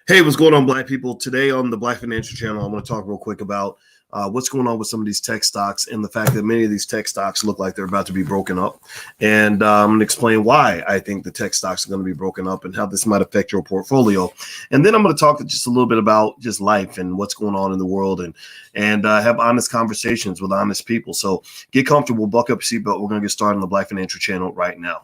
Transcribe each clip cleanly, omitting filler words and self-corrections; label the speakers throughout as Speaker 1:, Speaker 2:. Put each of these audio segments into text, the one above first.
Speaker 1: Hey, what's going on, Black people? Today on the Black Financial Channel, I'm going to talk real quick about what's going on with some of these tech stocks and the fact that many of these tech stocks look like they're about to be broken up. And I'm going to explain why I think the tech stocks are going to be broken up and how this might affect your portfolio. And then I'm going to talk just a little bit about just life and what's going on in the world and have honest conversations with honest people. So get comfortable, buckle up your seatbelt. We're going to get started on the Black Financial Channel right now.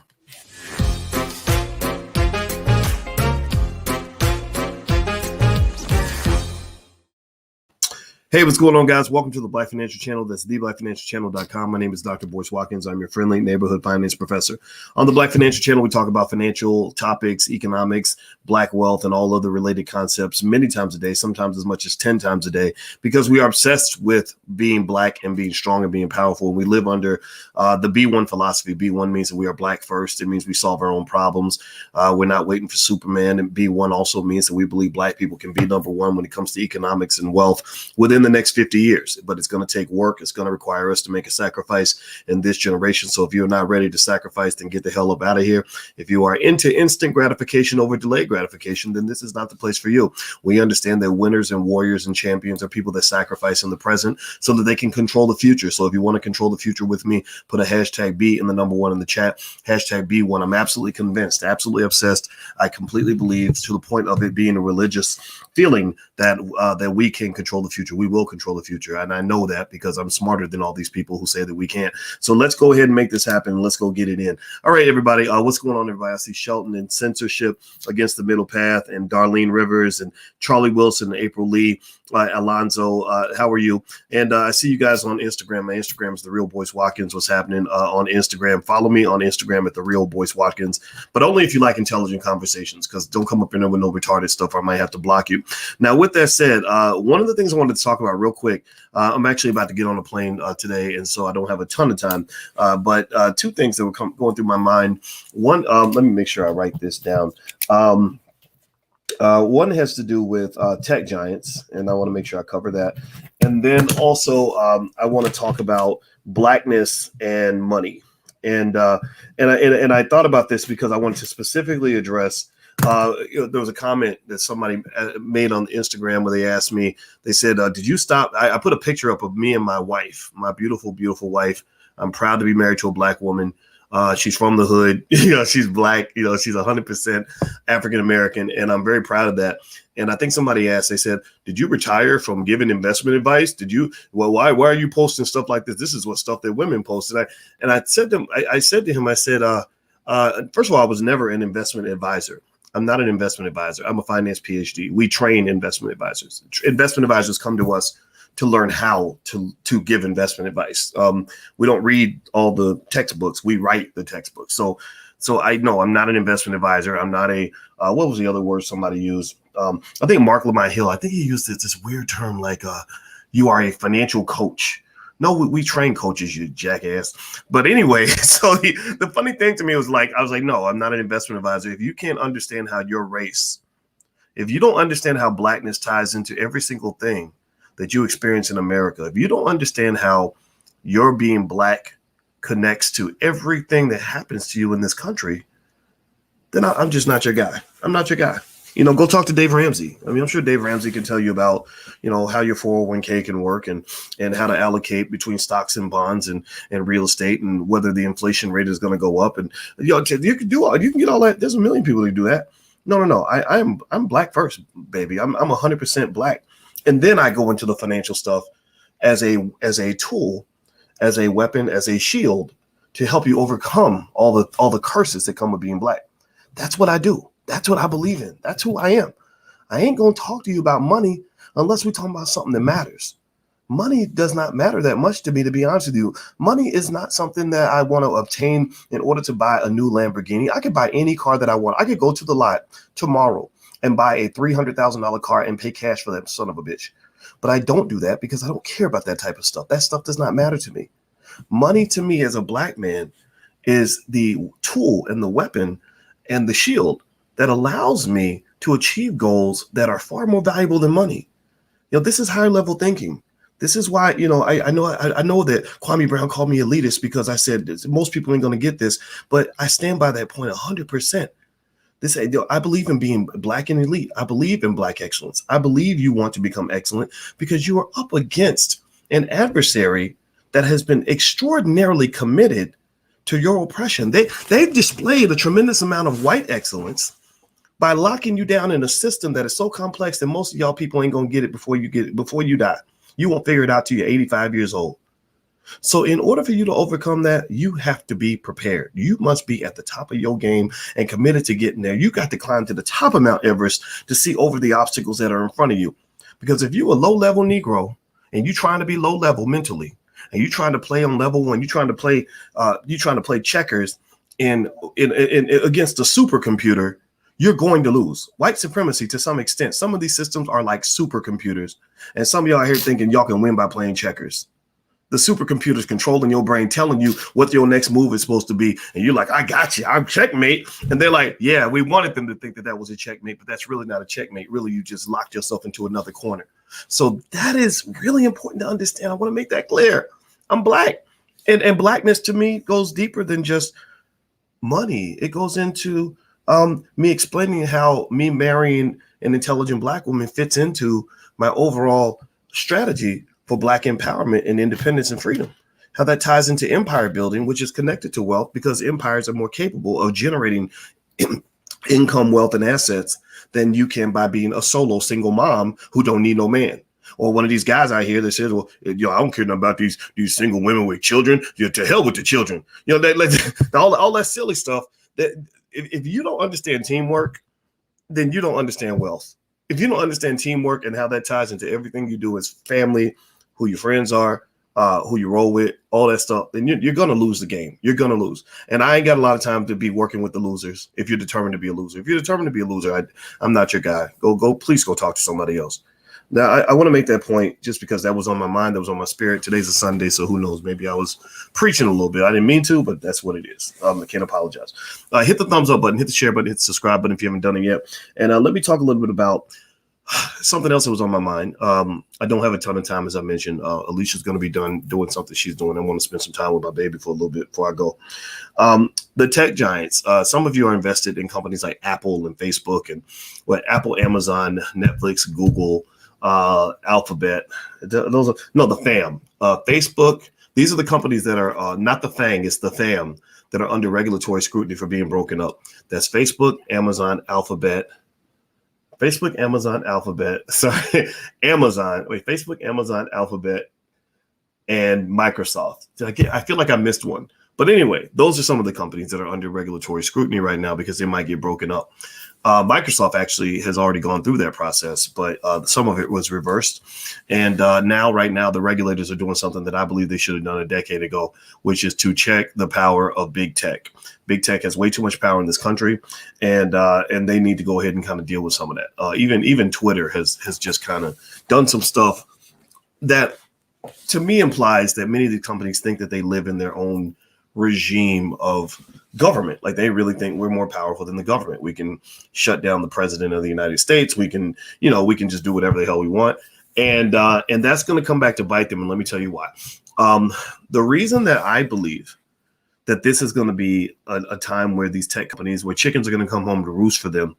Speaker 1: Hey, what's going on, guys? Welcome to the Black Financial Channel. That's theblackfinancialchannel.com. My name is Dr. Boyce Watkins. I'm your friendly neighborhood finance professor. On the Black Financial Channel, we talk about financial topics, economics, Black wealth, and all other related concepts many times a day, sometimes as much as 10 times a day, because we are obsessed with being Black and being strong and being powerful. We live under the B1 philosophy. B1 means that we are Black first. It means we solve our own problems. We're not waiting for Superman. And B1 also means that we believe Black people can be number one when it comes to economics and wealth within the next 50 years, but it's going to take work. It's going to require us to make a sacrifice in this generation. So if you're not ready to sacrifice, then get the hell up out of here. If you are into instant gratification over delayed gratification, then this is not the place for you. We understand that winners and warriors and champions are people that sacrifice in the present so that they can control the future. So if you want to control the future with me, put a hashtag B in the number one in the chat, hashtag B1. I'm absolutely convinced, absolutely obsessed. I completely believe, to the point of it being a religious feeling, that that we can control the future. We will control the future. And I know that because I'm smarter than all these people who say that we can't. So let's go ahead and make this happen. Let's go get it in. All right, everybody. What's going on, everybody? I see Shelton and Censorship Against the Middle Path and Darlene Rivers and Charlie Wilson and April Lee. Alonzo, how are you? And I see you guys on Instagram. My Instagram is The Real Boyce Watkins. What's happening on Instagram? Follow me on Instagram at The Real Boyce Watkins, but only if you like intelligent conversations, because don't come up in there with no retarded stuff or I might have to block you. Now, with that said, one of the things I wanted to talk about real quick, I'm actually about to get on a plane today, and so I don't have a ton of time, but two things that were going through my mind. One, let me make sure I write this down. One has to do with tech giants, and I want to make sure I cover that. And then also, I want to talk about blackness and money. And I thought about this because I wanted to specifically address. There was a comment that somebody made on Instagram where they asked me. They said, "Did you stop?" I put a picture up of me and my wife, my beautiful, beautiful wife. I'm proud to be married to a Black woman. She's from the hood, she's Black, she's 100% African-American, and I'm very proud of that. And I think somebody asked, they said, "Did you retire from giving investment advice? Why are you posting stuff like this? This is what stuff that women post." And I said to him, first of all, I was never an investment advisor. I'm not an investment advisor. I'm a finance PhD. We train investment advisors. Investment advisors come to us to learn how to give investment advice. We don't read all the textbooks. We write the textbooks. So I know I'm not an investment advisor. I'm not a, what was the other word somebody used? I think Mark Lamont Hill, I think he used this weird term like you are a financial coach. No, we train coaches, you jackass. But anyway, so the funny thing to me was I was like, no, I'm not an investment advisor. If you can't understand how your race, if you don't understand how Blackness ties into every single thing that you experience in America, if you don't understand how your being Black connects to everything that happens to you in this country, then I'm just not your guy. I'm not your guy. Go talk to Dave Ramsey. I mean, I'm sure Dave Ramsey can tell you about, how your 401k can work and how to allocate between stocks and bonds and real estate and whether the inflation rate is going to go up. And you can get all that. There's a million people who do that. No. I'm Black first, baby. I'm 100% Black. And then I go into the financial stuff as a tool, as a weapon, as a shield to help you overcome all the curses that come with being Black. That's what I do. That's what I believe in. That's who I am. I ain't going to talk to you about money unless we're talking about something that matters. Money does not matter that much to me, to be honest with you. Money is not something that I want to obtain in order to buy a new Lamborghini. I could buy any car that I want. I could go to the lot tomorrow and buy a $300,000 car and pay cash for that son of a bitch. But I don't do that because I don't care about that type of stuff. That stuff does not matter to me. Money to me as a Black man is the tool and the weapon and the shield that allows me to achieve goals that are far more valuable than money. This is higher level thinking. This is why, I know that Kwame Brown called me elitist because I said most people ain't going to get this, but I stand by that point 100%. I believe in being black and elite. I believe in black excellence. I believe you want to become excellent because you are up against an adversary that has been extraordinarily committed to your oppression. They've displayed a tremendous amount of white excellence by locking you down in a system that is so complex that most of y'all people ain't gonna get it before you die. You won't figure it out till you're 85 years old. So in order for you to overcome that, you have to be prepared. You must be at the top of your game and committed to getting there. You got to climb to the top of Mount Everest to see over the obstacles that are in front of you. Because if you're a low-level Negro and you're trying to be low-level mentally, and you're trying to play on level one, you're trying to play checkers in against a supercomputer, you're going to lose. White supremacy, to some extent, some of these systems are like supercomputers, and some of y'all are here thinking y'all can win by playing checkers. The supercomputer's controlling your brain, telling you what your next move is supposed to be, and you're like, I got you, I'm checkmate. And they're like, yeah, we wanted them to think that was a checkmate, but that's really not a checkmate. Really, you just locked yourself into another corner. So that is really important to understand. I want to make that clear. I'm black, and blackness to me goes deeper than just money. It goes into me explaining how me marrying an intelligent black woman fits into my overall strategy for black empowerment and independence and freedom. How that ties into empire building, which is connected to wealth, because empires are more capable of generating income, wealth, and assets than you can by being a solo single mom who don't need no man. Or one of these guys out here that says, well, I don't care nothing about these single women with children. To hell with the children. All that silly stuff. That if you don't understand teamwork, then you don't understand wealth. If you don't understand teamwork and how that ties into everything you do as family, who your friends are, who you roll with, all that stuff, then you're going to lose the game. You're going to lose. And I ain't got a lot of time to be working with the losers. If you're determined to be a loser, I'm not your guy. Please go talk to somebody else. Now, I want to make that point just because that was on my mind. That was on my spirit. Today's a Sunday, so who knows? Maybe I was preaching a little bit. I didn't mean to, but that's what it is. I can't apologize. Hit the thumbs up button, hit the share button, hit the subscribe button if you haven't done it yet. And let me talk a little bit about something else that was on my mind. I don't have a ton of time, as I mentioned. Alicia's going to be done doing something she's doing. I want to spend some time with my baby for a little bit before I go. The tech giants, some of you are invested in companies like Apple and Facebook and Apple, Amazon, Netflix, Google, Alphabet. The fam. Facebook. These are the companies that are not the FANG, it's the fam that are under regulatory scrutiny for being broken up. That's Facebook, Amazon, Alphabet. Facebook, Amazon, Alphabet. Sorry, Amazon. Facebook, Amazon, Alphabet, and Microsoft. I feel like I missed one. But anyway, those are some of the companies that are under regulatory scrutiny right now because they might get broken up. Microsoft actually has already gone through that process, but some of it was reversed. And right now, the regulators are doing something that I believe they should have done a decade ago, which is to check the power of big tech. Big tech has way too much power in this country, and they need to go ahead and kind of deal with some of that. Even Twitter has just kind of done some stuff that, to me, implies that many of the companies think that they live in their own regime of government. Like they really think we're more powerful than the government. We can shut down the president of the United States. We can just do whatever the hell we want. And that's going to come back to bite them. And let me tell you why. The reason that I believe that this is going to be a time where these tech companies, where chickens are going to come home to roost for them,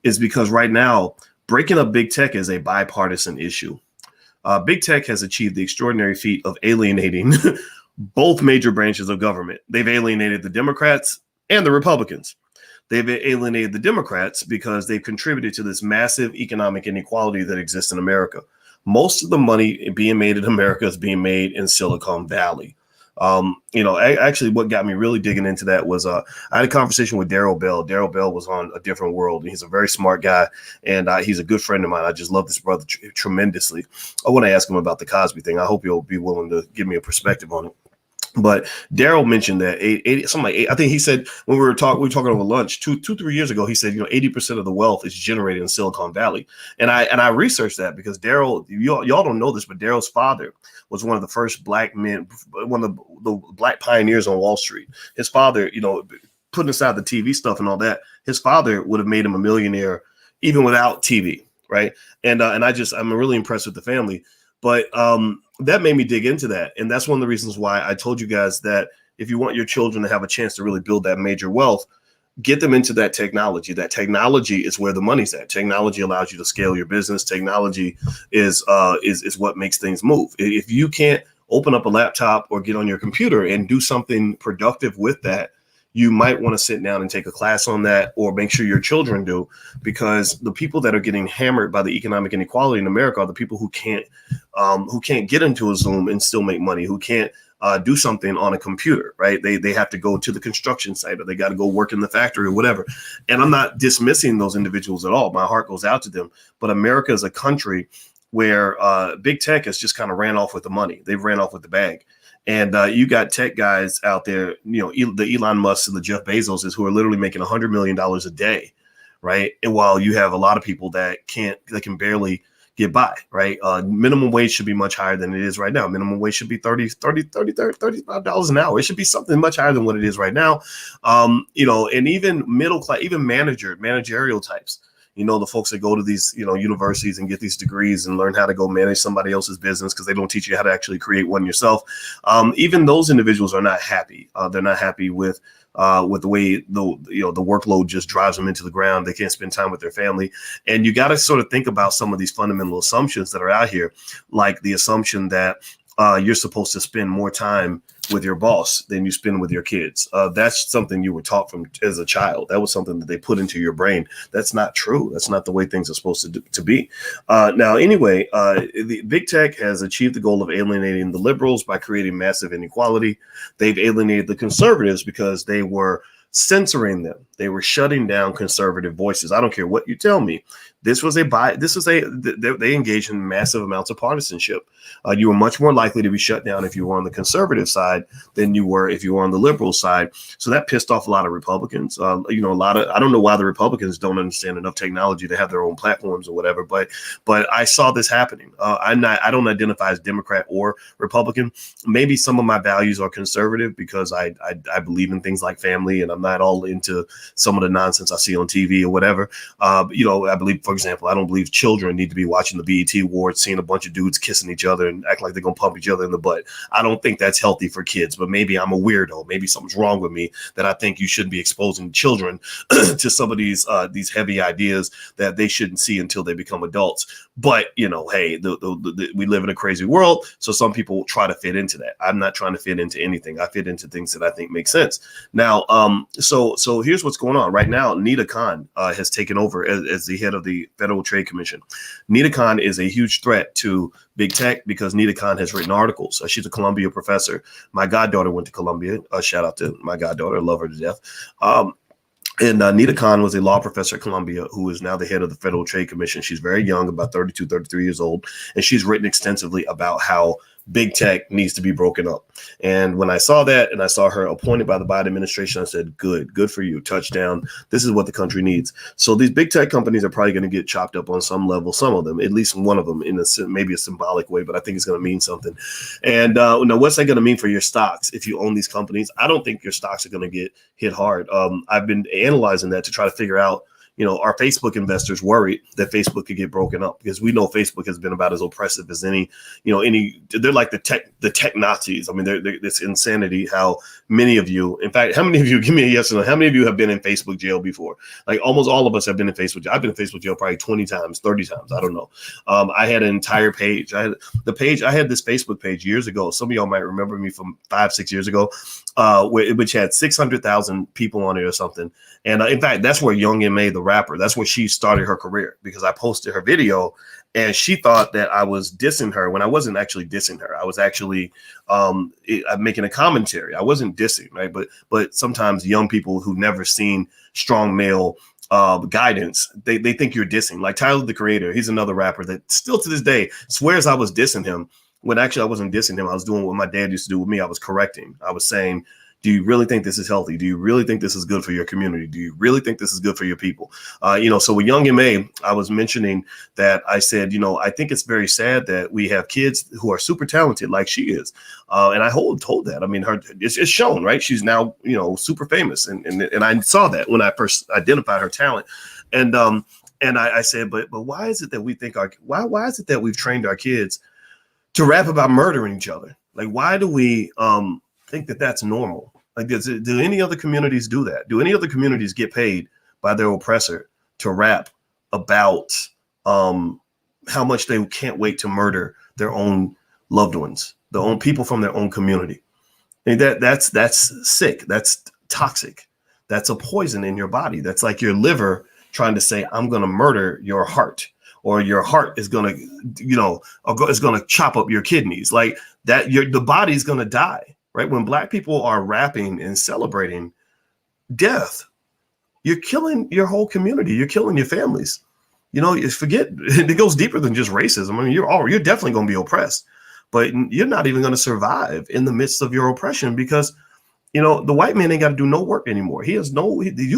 Speaker 1: is because right now, breaking up big tech is a bipartisan issue. Big tech has achieved the extraordinary feat of alienating both major branches of government. They've alienated the Democrats and the Republicans. They've alienated the Democrats because they've contributed to this massive economic inequality that exists in America. Most of the money being made in America is being made in Silicon Valley. Actually, what got me really digging into that was I had a conversation with Darryl Bell. Darryl Bell was on A Different World. He's a very smart guy, and he's a good friend of mine. I just love this brother tremendously. I want to ask him about the Cosby thing. I hope you'll be willing to give me a perspective on it. But Darryl mentioned that I think he said when we were talking over lunch 2-3 years ago, he said, 80% of the wealth is generated in Silicon Valley. And I researched that because Darryl, y'all don't know this, but Darryl's father was one of the first black men, one of the black pioneers on Wall Street. His father, putting aside the TV stuff and all that, his father would have made him a millionaire even without TV. Right. And I'm really impressed with the family. But that made me dig into that. And that's one of the reasons why I told you guys that if you want your children to have a chance to really build that major wealth, get them into that technology. That technology is where the money's at. Technology allows you to scale your business. Technology is what makes things move. If you can't open up a laptop or get on your computer and do something productive with that, you might want to sit down and take a class on that, or make sure your children do, because the people that are getting hammered by the economic inequality in America are the people who can't get into a Zoom and still make money, who can't do something on a computer, right? They have to go to the construction site, or they got to go work in the factory or whatever. And I'm not dismissing those individuals at all. My heart goes out to them. But America is a country where big tech has just kind of ran off with the money. They've ran off with the bag. And you got tech guys out there, the Elon Musk and the Jeff Bezoses, who are literally making $100 million a day, right? And while you have a lot of people that can barely get by, right? Minimum wage should be much higher than it is right now. Minimum wage should be $35 an hour. It should be something much higher than what it is right now. And even middle class, even managerial types. The folks that go to these, universities and get these degrees and learn how to go manage somebody else's business because they don't teach you how to actually create one yourself. Even those individuals are not happy. They're not happy with the way the workload just drives them into the ground. They can't spend time with their family. And you got to sort of think about some of these fundamental assumptions that are out here, like the assumption that you're supposed to spend more time with your boss than you spend with your kids. That's something you were taught from as a child. That was something that they put into your brain. That's not true. That's not the way things are supposed to be. Now, anyway, the big tech has achieved the goal of alienating the liberals by creating massive inequality. They've alienated the conservatives because they were censoring them. They were shutting down conservative voices. I don't care what you tell me. They engaged in massive amounts of partisanship. You were much more likely to be shut down if you were on the conservative side than you were if you were on the liberal side. So that pissed off a lot of Republicans. I don't know why the Republicans don't understand enough technology to have their own platforms or whatever, but I saw this happening. I don't identify as Democrat or Republican. Maybe some of my values are conservative because I believe in things like family, and I'm not all into some of the nonsense I see on TV or whatever. I believe, for example, I don't believe children need to be watching the BET Awards, seeing a bunch of dudes kissing each other and act like they're going to pump each other in the butt. I don't think that's healthy for kids, but maybe I'm a weirdo. Maybe something's wrong with me that I think you shouldn't be exposing children to some of these heavy ideas that they shouldn't see until they become adults. But, hey, we live in a crazy world. So some people try to fit into that. I'm not trying to fit into anything. I fit into things that I think make sense. Now, so here's what's going on right now. Nita Khan has taken over as the head of the Federal Trade Commission. Nita Khan is a huge threat to big tech because Nita Khan has written articles. She's a Columbia professor. My goddaughter went to Columbia. Shout out to my goddaughter. I love her to death. And Nita Khan was a law professor at Columbia who is now the head of the Federal Trade Commission. She's very young, about 32, 33 years old. And she's written extensively about how big tech needs to be broken up. And when I saw that and I saw her appointed by the Biden administration, I said, good for you. Touchdown. This is what the country needs. So these big tech companies are probably going to get chopped up on some level, some of them, at least one of them in maybe a symbolic way, but I think it's going to mean something. And now what's that going to mean for your stocks? If you own these companies, I don't think your stocks are going to get hit hard. I've been analyzing that to try to figure out, are Facebook investors worried that Facebook could get broken up? Because we know Facebook has been about as oppressive as any, they're like the tech Nazis. I mean, it's insanity how many of you, in fact, how many of you, give me a yes or no, how many of you have been in Facebook jail before? Like almost all of us have been in Facebook jail. I've been in Facebook jail probably 20 times, 30 times. I don't know. I had an entire page. I had this Facebook page years ago. Some of y'all might remember me from 5-6 years ago, which had 600,000 people on it or something. And in fact, that's where Young M.A., the rapper, that's where she started her career, because I posted her video and she thought that I was dissing her when I wasn't actually dissing her. I was actually making a commentary. I wasn't dissing, right? But sometimes young people who've never seen strong male guidance, they think you're dissing. Like Tyler, the Creator, he's another rapper that still to this day swears I was dissing him, when actually I wasn't dissing him. I was doing what my dad used to do with me. I was correcting. I was saying, do you really think this is healthy? Do you really think this is good for your community? Do you really think this is good for your people? So with Young M.A., I was mentioning that I said, I think it's very sad that we have kids who are super talented like she is. And I told that. I mean, it's shown, right? She's now, super famous. And I saw that when I first identified her talent. And I said, but why is it that we think why is it that we've trained our kids to rap about murdering each other? Like, why do we think that that's normal? Like, do any other communities do that? Do any other communities get paid by their oppressor to rap about how much they can't wait to murder their own loved ones, their own people from their own community? And that's sick. That's toxic. That's a poison in your body. That's like your liver trying to say, I'm going to murder your heart, or your heart is going to, is going to chop up your kidneys. Like that, the body's going to die, right? When Black people are rapping and celebrating death, you're killing your whole community. You're killing your families. Forget, it goes deeper than just racism. I mean, you're definitely going to be oppressed, but you're not even going to survive in the midst of your oppression, because the white man ain't got to do no work anymore. You've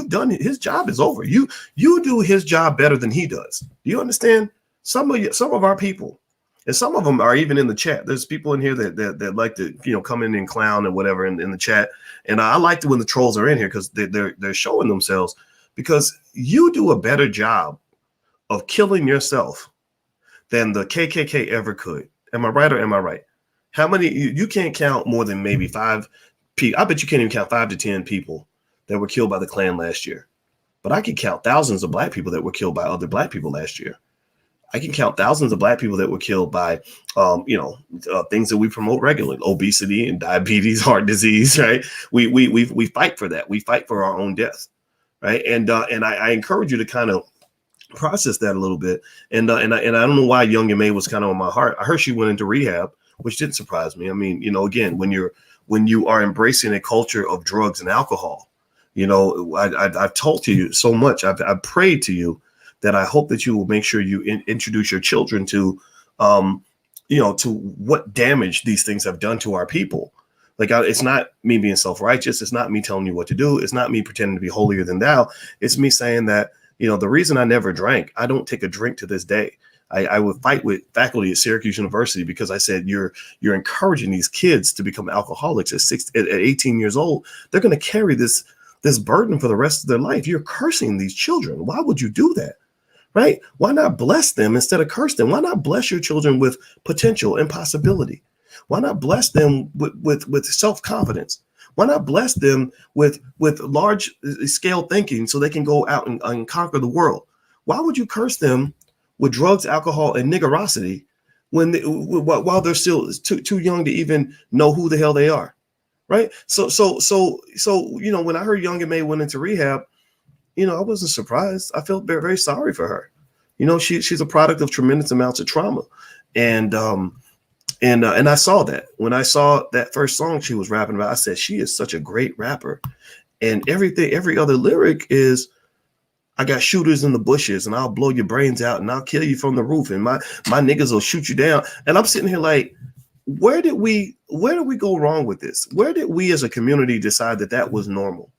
Speaker 1: done it. His job is over. You do his job better than he does. Do you understand? Some of our people, and some of them are even in the chat. There's people in here that like to, come in and clown and whatever in the chat. And I like it when the trolls are in here, because they're showing themselves, because you do a better job of killing yourself than the KKK ever could. Am I right or am I right? How many, you can't count more than maybe 5 people. I bet you can't even count 5 to 10 people that were killed by the Klan last year. But I can count thousands of Black people that were killed by other Black people last year. I can count thousands of Black people that were killed by, things that we promote regularly: obesity and diabetes, heart disease. Right? We fight for that. We fight for our own death. Right? And I encourage you to kind of process that a little bit. And I don't know why Young M.A. was kind of on my heart. I heard she went into rehab, which didn't surprise me. I mean, again, when you are embracing a culture of drugs and alcohol, I've told to you so much. I've prayed to you that I hope that you will make sure you introduce your children to, to what damage these things have done to our people. Like, it's not me being self-righteous. It's not me telling you what to do. It's not me pretending to be holier than thou. It's me saying that, the reason I never drank, I don't take a drink to this day. I would fight with faculty at Syracuse University because I said, you're encouraging these kids to become alcoholics at 18 years old. They're going to carry this burden for the rest of their life. You're cursing these children. Why would you do that? Right? Why not bless them instead of curse them? Why not bless your children with potential and possibility? Why not bless them with self-confidence? Why not bless them with large scale thinking so they can go out and conquer the world? Why would you curse them with drugs, alcohol, and niggerosity while they're still too young to even know who the hell they are? Right? So when I heard Young M.A. went into rehab, I wasn't surprised. I felt very, very sorry for her. She's a product of tremendous amounts of trauma. And I saw that when I saw that first song she was rapping about. I said, she is such a great rapper. And every other lyric is, I got shooters in the bushes and I'll blow your brains out and I'll kill you from the roof and my niggas will shoot you down. And I'm sitting here like, where did we go wrong with this? Where did we as a community decide that was normal?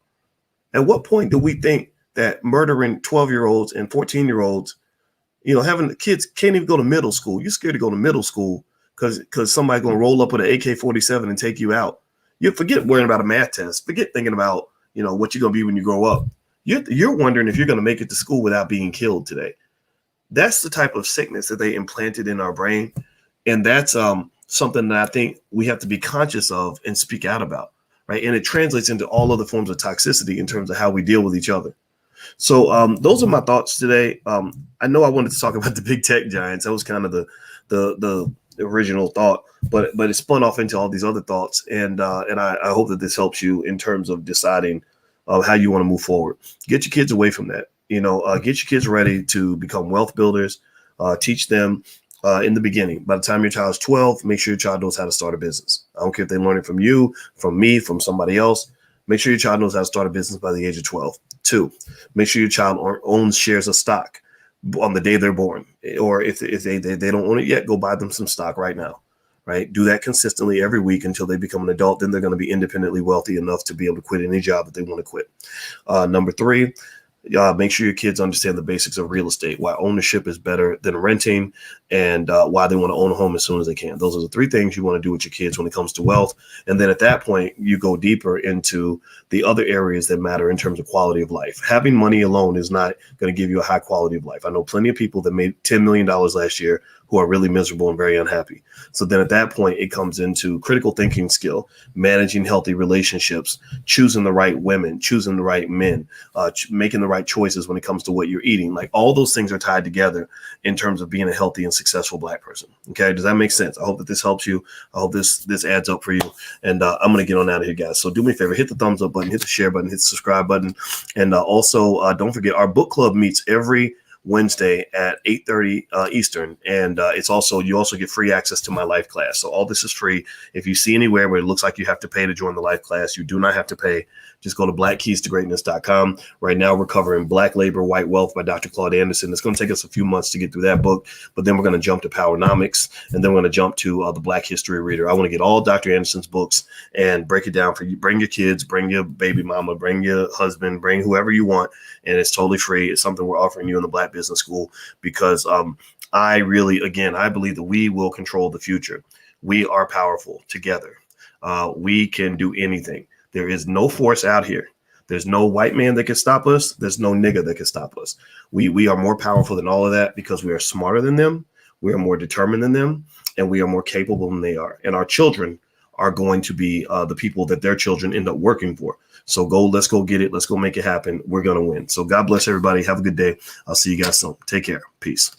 Speaker 1: At what point do we think that murdering 12-year-olds and 14-year-olds, having the kids can't even go to middle school? You're scared to go to middle school because somebody's going to roll up with an AK-47 and take you out. You forget worrying about a math test. Forget thinking about, what you're going to be when you grow up. You're wondering if you're going to make it to school without being killed today. That's the type of sickness that they implanted in our brain. And that's something that I think we have to be conscious of and speak out about. Right. And it translates into all other forms of toxicity in terms of how we deal with each other. So those are my thoughts today. I know I wanted to talk about the big tech giants. That was kind of the original thought, but it spun off into all these other thoughts. And I hope that this helps you in terms of deciding how you want to move forward. Get your kids away from that. Get your kids ready to become wealth builders. Teach them in the beginning. By the time your child is 12, make sure your child knows how to start a business. I don't care if they learn it from you, from me, from somebody else. Make sure your child knows how to start a business by the age of 12. 2, make sure your child owns shares of stock on the day they're born. Or if they don't own it yet, go buy them some stock right now. Right? Do that consistently every week until they become an adult. Then they're going to be independently wealthy enough to be able to quit any job that they want to quit. Number 3, make sure your kids understand the basics of real estate, why ownership is better than renting, and why they want to own a home as soon as they can. Those are the 3 things you want to do with your kids when it comes to wealth. And then at that point, you go deeper into the other areas that matter in terms of quality of life. Having money alone is not going to give you a high quality of life. I know plenty of people that made $10 million last year who are really miserable and very unhappy. So then at that point, it comes into critical thinking skill, managing healthy relationships, choosing the right women, choosing the right men, making the right choices when it comes to what you're eating. Like all those things are tied together in terms of being a healthy and successful Black person. Okay. Does that make sense? I hope that this helps you. I hope this adds up for you. And I'm going to get on out of here, guys. So do me a favor, hit the thumbs up button, hit the share button, hit the subscribe button. And also don't forget our book club meets every Wednesday at 8:30 Eastern. And you also get free access to my life class. So all this is free. If you see anywhere where it looks like you have to pay to join the life class, you do not have to pay. Just go to blackkeystogreatness.com. Right now, we're covering Black Labor, White Wealth by Dr. Claude Anderson. It's going to take us a few months to get through that book, but then we're going to jump to Powernomics, and then we're going to jump to the Black History Reader. I want to get all Dr. Anderson's books and break it down for you. Bring your kids, bring your baby mama, bring your husband, bring whoever you want, and it's totally free. It's something we're offering you in the Black Business School because I believe that we will control the future. We are powerful together. We can do anything. There is no force out here. There's no white man that can stop us. There's no nigga that can stop us. We are more powerful than all of that because we are smarter than them. We are more determined than them, and we are more capable than they are. And our children are going to be the people that their children end up working for. So let's go get it. Let's go make it happen. We're going to win. So God bless everybody. Have a good day. I'll see you guys soon. Take care. Peace.